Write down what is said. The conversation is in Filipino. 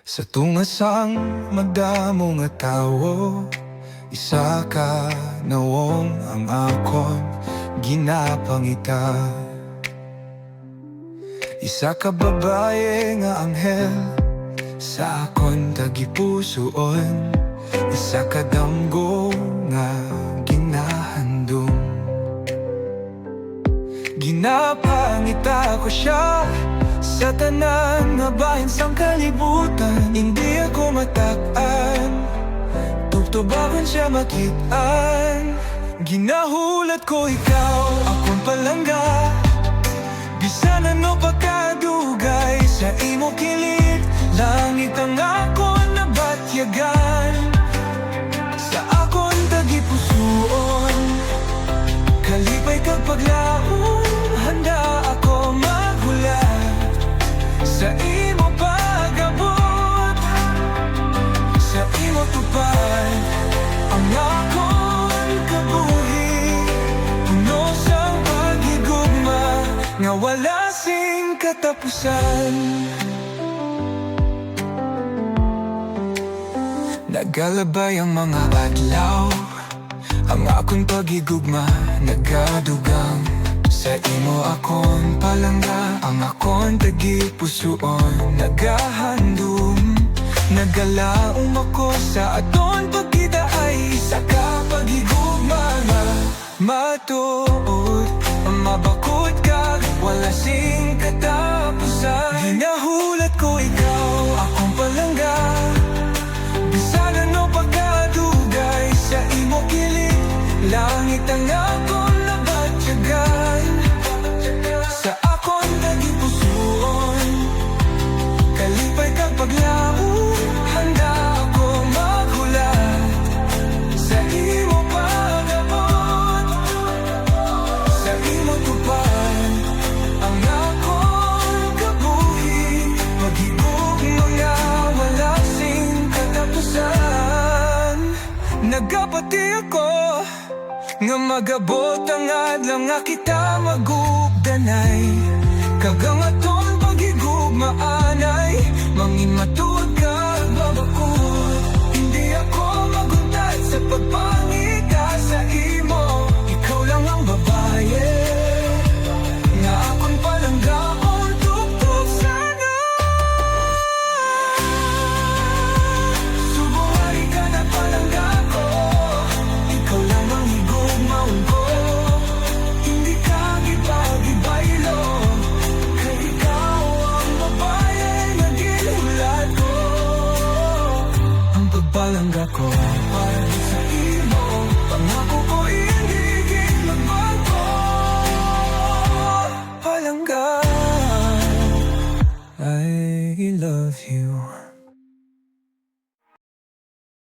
Sa tungasang madamo nga tawo, isa ka nawong ang akon ginapangita. Isa ka babae nga anghel sa akon tagipusoon. Isa ka damgo nga ginahandom. Ginapangita ko siya sa tanan nga bahin sang kalibutan. Hindi ako matak-an, tugtubakan siya makitaan. Ginahulat ko ikaw, akong palangga. Bisan ano pagkadugay sa imo kilit, langit ang akon nabatyagan. Sa akon tagipusoon, kalipay kag paglaom, handa ako maghulat sa imo pag-abot, sa imo tupad ang akon kabuhi. Puno sang paghigugma nga wala sing katapusan. Nagalabay ang mga adlaw, ang akong paghigugma nagadugang. Sa imo akon palangga, ang akon tagipusoon nagahandom. Nagalaom ako sa aton pagkita ay isa ka paghigugma nga matuod. Mabakod ka, wala sing katapusan. Hinahulat ko ikaw, akong palangga. Bisan ano pagkadugay sa imo kilit, langit ang akon nabatyagan. Sa akon tagipusoon, kalipay kag paglaom, handa ako maghulat sa imo pag-abot, sa imo tupad ang akon kabuhi. Paghigugma nga wala sing katapusan. Nagapati ako nga magabot ang adlaw nga kita magugdanay. Kagang aton paghigugmaanay, mangin matuod ka babakod. Hindi ako maguntad sa pagpangita sa imo. Ikaw lang ang babae nga akon palanggaon tugtog sana. Subuhay ka na palangga ko, ikaw lang ang higugmaon ko. Hindi ka gibagibaylo, kay ikaw ang babae na ginulat ko. Ang pagpalangga ko para sa imo, pangako ko hindi magbago. Palangga, I love you.